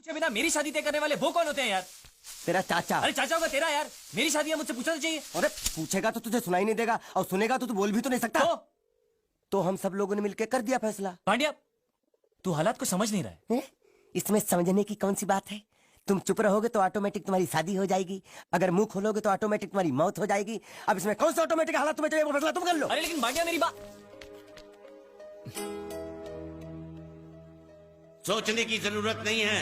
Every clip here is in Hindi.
के बिना मेरी शादी तय करने वाले वो कौन होते हैं यार? तेरा चाचा। अरे चाचा होगा तेरा यार, मेरी शादी है मुझसे पूछना तो चाहिए। अरे पूछेगा तो तुझे सुनाई नहीं देगा और सुनेगा तो तू बोल भी तो नहीं सकता। तो हम सब लोगों ने मिलकर कर दिया फैसला। पांड्या, तू हालात को समझ नहीं रहा है। इसमें समझने की कौन सी बात है? तुम चुप रहोगे तो ऑटोमेटिक तुम्हारी शादी हो जाएगी, अगर मुंह खोलोगे तो ऑटोमेटिक तुम्हारी मौत हो जाएगी। अब इसमें कौन सा ऑटोमेटिक हालत तुम्हें चाहिए वो फैसला तुम कर लो। अरे लेकिन पांड्या मेरी बात। सोचने की जरूरत नहीं है,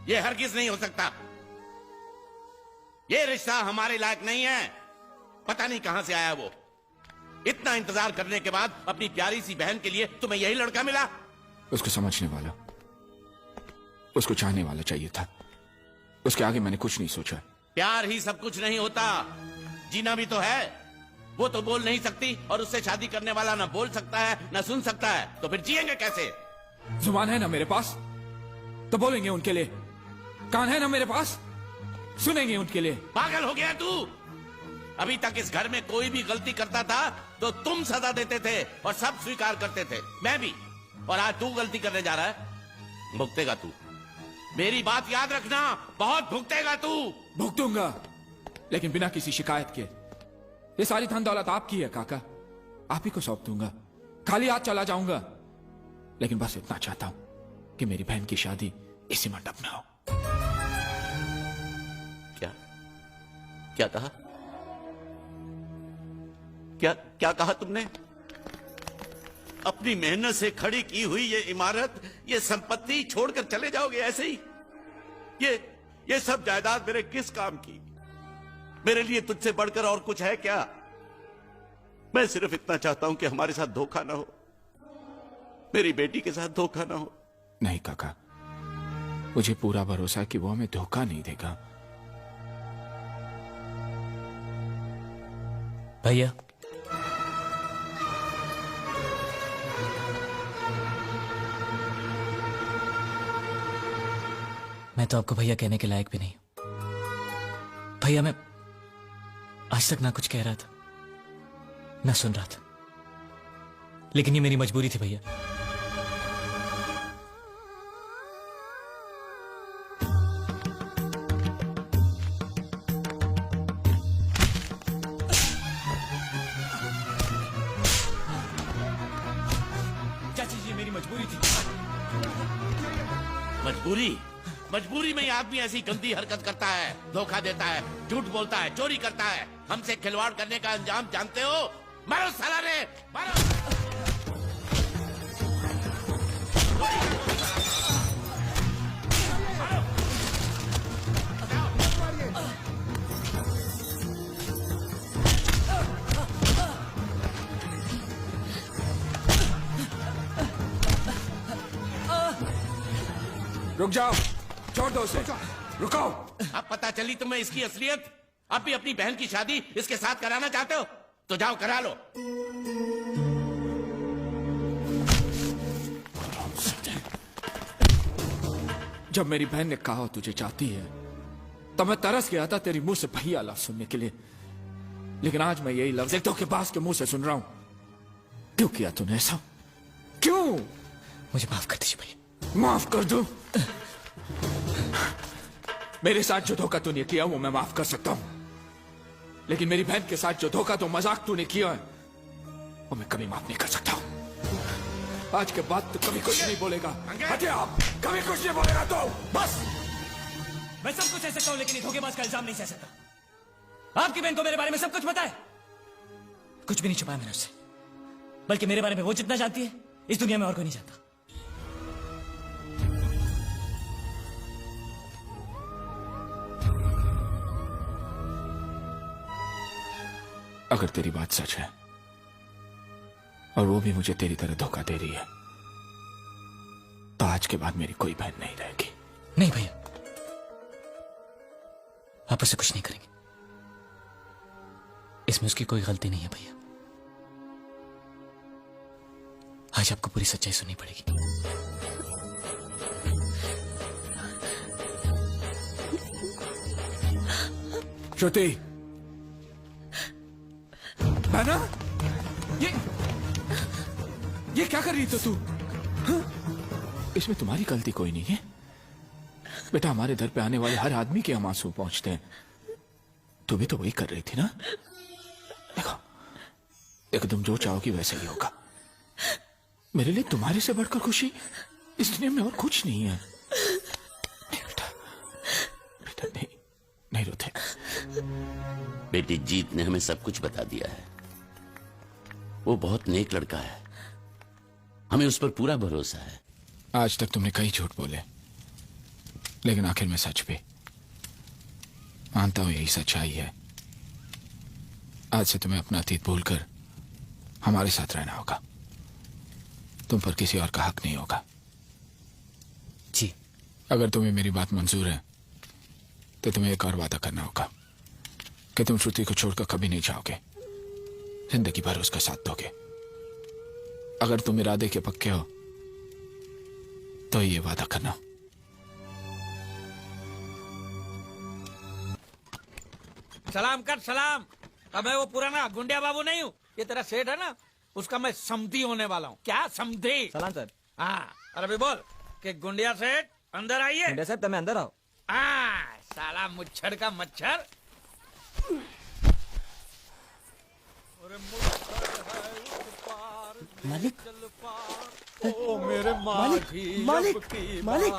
ये हरगिज नहीं हो सकता। ये रिश्ता हमारे लायक नहीं है। पता नहीं कहां से आया वो। इतना इंतजार करने के बाद अपनी प्यारी सी बहन के लिए तुम्हें यही लड़का मिला? उसको समझने वाला, उसको चाहने वाला चाहिए था। उसके आगे मैंने कुछ नहीं सोचा। प्यार ही सब कुछ नहीं होता, जीना भी तो है। वो तो बोल नहीं सकती और उससे शादी करने वाला ना बोल सकता है ना सुन सकता है, तो फिर जिएंगे कैसे? जुबान है ना मेरे पास तो बोलेंगे उनके लिए, कान है ना मेरे पास सुनेंगे उनके लिए। पागल हो गया तू? अभी तक इस घर में कोई भी गलती करता था तो तुम सजा देते थे और सब स्वीकार करते थे, मैं भी। और आज तू गलती करने जा रहा है, भुगतेगा तू। मेरी बात याद रखना, बहुत भुगतेगा तू। भुगतूंगा, लेकिन बिना किसी शिकायत के। ये सारी धन दौलत आपकी है काका, आप ही को सौंप दूंगा। खाली हाथ चला जाऊंगा, लेकिन बस इतना चाहता हूं कि मेरी बहन की शादी इसी मंडप में हो। क्या क्या कहा? क्या कहा तुमने? अपनी मेहनत से खड़ी की हुई ये इमारत, ये संपत्ति छोड़कर चले जाओगे ऐसे ही? ये सब जायदाद मेरे किस काम की? मेरे लिए तुझसे बढ़कर और कुछ है क्या? मैं सिर्फ इतना चाहता हूं कि हमारे साथ धोखा ना हो, मेरी बेटी के साथ धोखा ना हो। नहीं काका, मुझे पूरा भरोसा है कि वो हमें धोखा नहीं देगा। भैया, मैं तो आपको भैया कहने के लायक भी नहीं हूं। भैया मैं आज तक ना कुछ कह रहा था ना सुन रहा था, लेकिन ये मेरी मजबूरी थी भैया। चाची जी, मेरी मजबूरी थी। मजबूरी में ये आदमी ऐसी गंदी हरकत करता है, धोखा देता है, झूठ बोलता है, चोरी करता है। हमसे खिलवाड़ करने का अंजाम जानते हो? मारो साला रे, मारो। रुक जाओ, छोड़ दो उसे, रुको। अब पता चली तुम्हें इसकी असलियत। अब भी अपनी बहन की शादी इसके साथ कराना चाहते हो तो जाओ करा लो। जब मेरी बहन ने कहा तुझे चाहती है तब मैं तरस गया था तेरी मुंह से भैया लफ्ज सुनने के लिए, लेकिन आज मैं यही लफ्ज एक धोखेबाज के मुंह से सुन रहा हूं। क्यों किया तूने ऐसा? क्यों? मुझे माफ कर दीजिए भैया। माफ कर दो? मेरे साथ जो धोखा तूने किया वो मैं माफ कर सकता हूं, लेकिन मेरी बहन के साथ जो धोखा तो मजाक तूने किया है वो मैं कभी माफ नहीं कर सकता। आज के बाद तो कभी कुछ नहीं बोलेगा। हटे आप, कभी कुछ नहीं बोलेगा तो बस। मैं सब कुछ सह सकता हूं, लेकिन ये धोखेबाज का इल्जाम नहीं सह सकता। आपकी बहन को मेरे बारे में सब कुछ पता है, कुछ भी नहीं छुपाया मैंने उससे। बल्कि मेरे बारे में वो जितना जानती है इस दुनिया में और कोई नहीं जानता। अगर तेरी बात सच है और वो भी मुझे तेरी तरह धोखा दे रही है तो आज के बाद मेरी कोई बहन नहीं रहेगी। नहीं भैया, आप उससे कुछ नहीं करेंगे। इसमें उसकी कोई गलती नहीं है भैया। आज आपको पूरी सच्चाई सुननी पड़ेगी। श्रुति, बहना, ये क्या कर रही थी तू? हाँ? इसमें तुम्हारी गलती कोई नहीं है, बेटा हमारे दर पे आने वाले हर आदमी के हम आंसू पहुंचते हैं। तू भी तो वही कर रही थी ना। देखो देखो, तुम जो चाहोगी वैसे ही होगा। मेरे लिए तुम्हारे से बढ़कर खुशी इस दुनिया में और कुछ नहीं है। नहीं बेटा, बेटा नहीं, नहीं रोते। बेटी, जीत ने हमें सब कुछ बता दिया है। वो बहुत नेक लड़का है, हमें उस पर पूरा भरोसा है। आज तक तुमने कई झूठ बोले, लेकिन आखिर में सच भी। मानता हूं यही सच्चाई है। आज से तुम्हें अपना अतीत भूलकर हमारे साथ रहना होगा। तुम पर किसी और का हक नहीं होगा। जी। अगर तुम्हें मेरी बात मंजूर है तो तुम्हें एक और वादा करना होगा कि तुम श्रुति को छोड़कर कभी नहीं जाओगे, जिंदगी भर उसका साथ दोगे। अगर तुम इरादे के पक्के हो तो ये वादा करना। सलाम कर सलाम। अब मैं वो पुराना गुंडिया बाबू नहीं हूँ। ये तेरा सेठ है ना, उसका मैं समधी होने वाला हूँ। क्या समधी? सलाम सर। हाँ, अरे अभी बोल कि गुंडिया सेठ अंदर आइए। इंडिया साहब તમે અંદર આવો। साला मुच्छड़ का मच्छर। मालिक, ओ मेरे मालिक, मालिक, मालिक,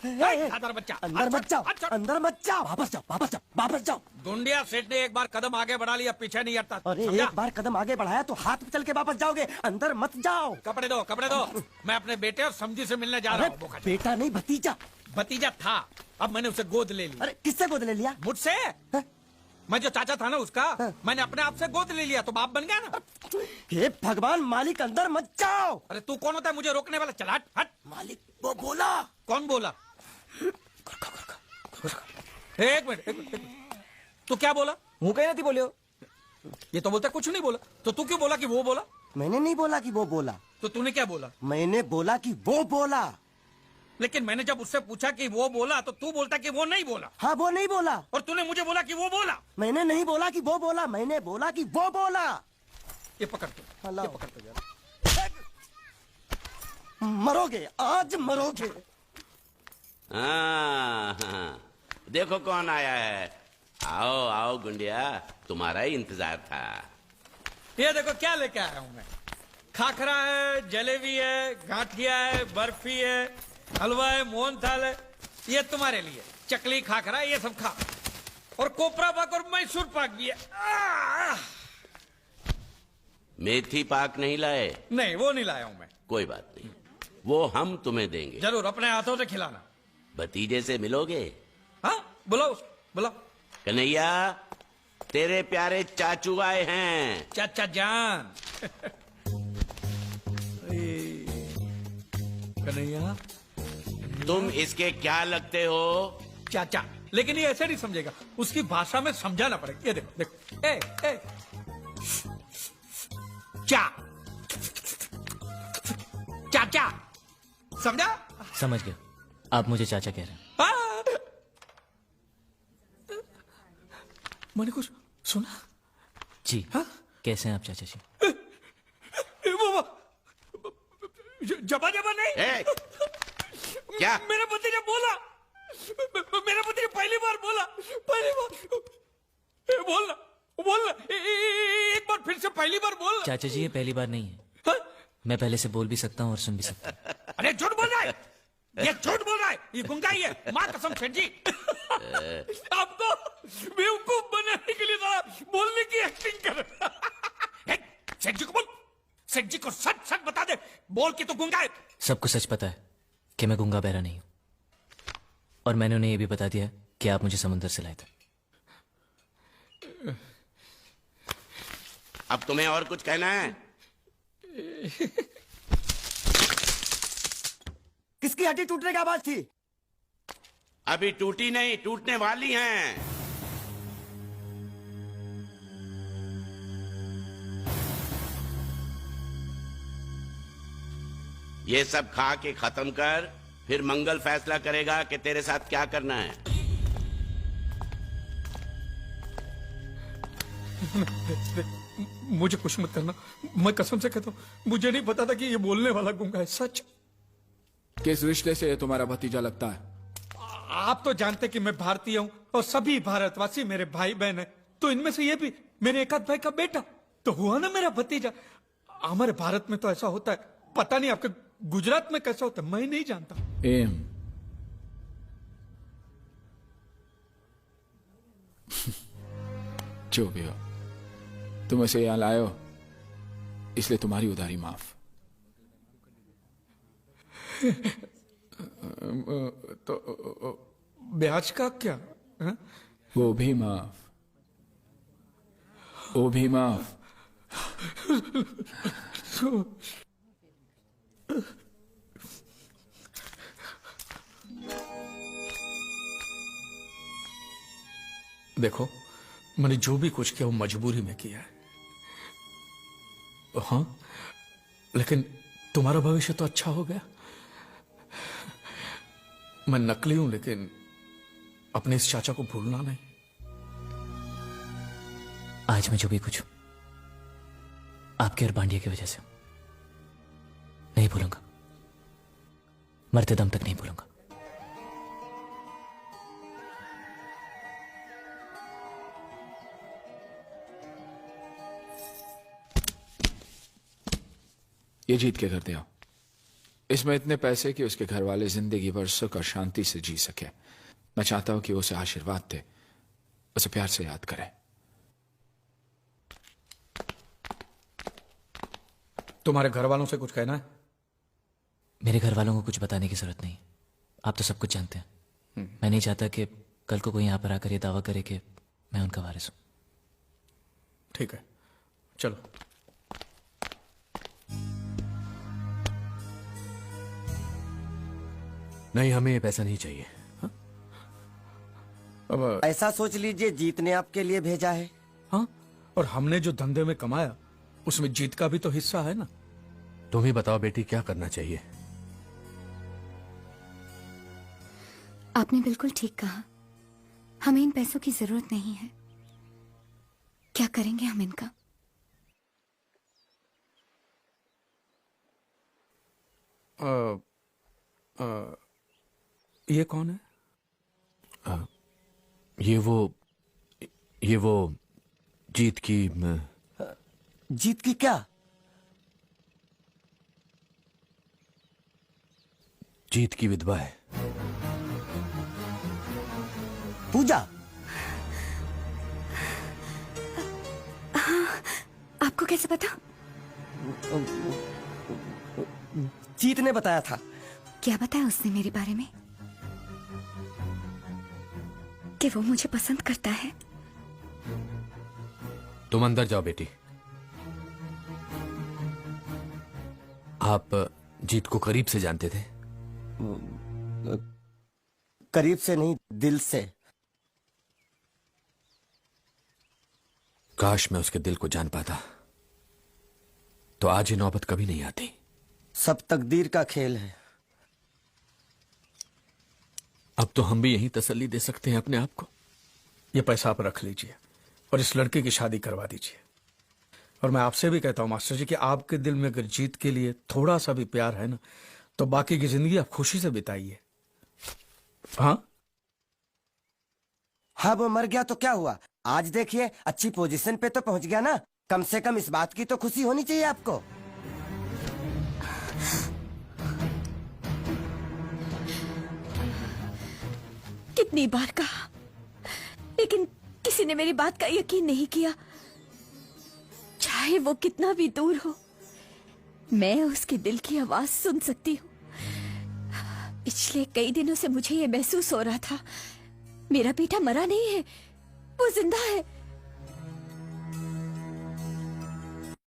सादर बच्चा अंदर मत जाओ, अंदर मत जाओ, वापस जाओ, वापस जाओ, वापस जाओ। गुंडिया सेठ ने एक बार कदम आगे बढ़ा लिया, पीछे नहीं हटता। अरे समझा? एक बार कदम आगे बढ़ाया तो हाथ पे चल के वापस जाओगे, अंदर मत जाओ। कपड़े दो, कपड़े दो। मैं अपने बेटे और समझी से मिलने जा रहा हूँ। अरे बेटा नहीं, भतीजा। भतीजा था, अब मैंने उसे गोद ले ली। अरे किससे गोद ले लिया? मुझसे। हाँ? मैं जो चाचा था ना उसका, मैंने अपने आप से गोद ले लिया तो बाप बन गया ना। हे भगवान, मालिक अंदर मत जाओ। अरे तू कौन होता है मुझे रोकने वाला? चला हट, हट। मालिक वो बोला। कौन बोला? एक मिनट, एक मिनट, एक मिनट। तू क्या बोला? હું કઈ નથી બોલ્યો। ये तो बोलता कुछ नहीं बोला, तो तू क्यों बोला कि वो बोला? मैंने नहीं बोला कि वो बोला, तो तूने क्या बोला? मैंने बोला कि वो बोला। लेकिन मैंने जब उससे पूछा कि वो बोला तो तू बोलता कि वो नहीं बोला, हाँ वो नहीं बोला। और तूने मुझे बोला कि वो बोला। मैंने नहीं बोला कि वो बोला, मैंने बोला कि वो बोला। ये पकड़ तू, अल्लाह। ये पकड़ तू जरा। मरोगे, आज मरोगे। हाँ, देखो कौन आया है। आओ आओ गुंडिया, तुम्हारा ही इंतजार था। ये देखो क्या लेके आया हूँ मैं। खाखरा है, जलेबी है, गांठिया है, बर्फी है, हलवा है, मोहनथाल है। ये तुम्हारे लिए चकली, खाखरा, ये सब खा। और कोपरा पाक और मैसूर पाक भी है। मेथी पाक नहीं लाए? नहीं, वो नहीं लाया हूं मैं। कोई बात नहीं, वो हम तुम्हें देंगे। जरूर, अपने हाथों से खिलाना। भतीजे से मिलोगे? हाँ, बुलाओ बुलाओ। कन्हैया, तेरे प्यारे चाचू आए हैं। चाचा जान। कन्हैया, तुम इसके क्या लगते हो? चाचा। लेकिन ये ऐसे नहीं समझेगा, उसकी भाषा में समझाना पड़ेगा। ये देखो देखो, ए ए चा चाचा, समझा? समझ गया, आप मुझे चाचा कह रहे हैं। मैंने कुछ सुना? जी। हाँ? कैसे हैं आप चाचा जी? जबा जबा नहीं। ए, क्या? मेरे पति ने बोला, मेरे पति ने पहली बार बोला, पहली बार बोलना बोलना, एक बार फिर से पहली बार बोलना। चाचा जी ये पहली बार नहीं है। हाँ? मैं पहले से बोल भी सकता हूँ और सुन भी सकता हूँ। अरे झूठ बोल रहा है, ये झूठ बोल रहा है, ये गुंगा ही है। माँ कसम सेठ जी। अब तो बेवकूफ बनाने के लिए जरा बोलने की एक्टिंग कर। सेठ जी को बोल, सेठ जी को सच सच बता दे, बोल के तो गुंगा है। सबको सच पता है कि मैं गुंगा बहरा नहीं हूँ, और मैंने उन्हें ये भी बता दिया कि आप मुझे समुद्र से लाए थे। अब तुम्हें और कुछ कहना है? किसकी हड्डी टूटने की आवाज थी? अभी टूटी नहीं, टूटने वाली हैं। ये सब खा के खत्म कर, फिर मंगल फैसला करेगा कि तेरे साथ क्या करना है। मुझे कुछ मत करना, मैं कसम से कहता हूँ, मुझे नहीं पता था कि ये बोलने वाला गुंगा है। सच। किस रिश्ते से ये तुम्हारा भतीजा लगता है? आप तो जानते कि मैं भारतीय हूँ और सभी भारतवासी मेरे भाई बहन हैं, तो इनमें से ये भी मेरे एक आध भाई का बेटा तो हुआ ना मेरा भतीजा। हमारे भारत में तो ऐसा होता है, पता नहीं आपके गुजरात में कैसा होता है, मैं नहीं जानता। एम जो भी हो, तुम ऐसे यहां लाए हो इसलिए तुम्हारी उधारी माफ। तो ब्याज का क्या है? वो भी माफ, वो भी माफ। देखो, मैंने जो भी कुछ किया वो मजबूरी में किया है। हाँ, लेकिन तुम्हारा भविष्य तो अच्छा हो गया। मैं नकली हूं, लेकिन अपने इस चाचा को भूलना नहीं। आज मैं जो भी कुछ हूं, आपके और पांड्या की वजह से नहीं भूलूंगा, मरते दम तक नहीं भूलूंगा। ये जीत के करते हो। इसमें इतने पैसे कि उसके घर वाले जिंदगी भर सुख और शांति से जी सके। मैं चाहता हूं कि उसे आशीर्वाद दे, उसे प्यार से याद करे। तुम्हारे घर वालों से कुछ कहना है? मेरे घर वालों को कुछ बताने की जरूरत नहीं, आप तो सब कुछ जानते हैं। मैं नहीं चाहता कि कल को कोई यहां पर आकर ये दावा करे कि मैं उनका वारिस हूं। ठीक है, चलो। नहीं, हमें ये पैसा नहीं चाहिए। अब ऐसा सोच लीजिए जीत ने आपके लिए भेजा है। हाँ, और हमने जो धंधे में कमाया उसमें जीत का भी तो हिस्सा है ना। तुम ही बताओ बेटी, क्या करना चाहिए? आपने बिल्कुल ठीक कहा, हमें इन पैसों की जरूरत नहीं है। क्या करेंगे हम इनका? ये कौन है? ये वो जीत की जीत की क्या? जीत की विधवा है। पूजा? आपको कैसे पता? जीत ने बताया था। क्या बताया उसने मेरे बारे में? कि वो मुझे पसंद करता है। तुम अंदर जाओ बेटी। आप जीत को करीब से जानते थे? करीब से नहीं, दिल से। काश मैं उसके दिल को जान पाता, तो आज ये नौबत कभी नहीं आती। सब तकदीर का खेल है। अब तो हम भी यही तसल्ली दे सकते हैं अपने आप को। ये पैसा आप रख लीजिए और इस लड़के की शादी करवा दीजिए। और मैं आपसे भी कहता हूं मास्टर जी कि आपके दिल में अगर जीत के लिए थोड़ा सा भी प्यार है ना, तो बाकी की जिंदगी आप खुशी से बिताइए। हाँ हाँ, वो मर गया तो क्या हुआ? आज देखिए अच्छी पोजीशन पे तो पहुंच गया ना। कम से कम इस बात की तो खुशी होनी चाहिए आपको। कितनी बार कहा, लेकिन किसी ने मेरी बात का यकीन नहीं किया। चाहे वो कितना भी दूर हो, मैं उसके दिल की आवाज सुन सकती हूँ। पिछले कई दिनों से मुझे ये महसूस हो रहा था, मेरा बेटा मरा नहीं है, वो जिंदा है।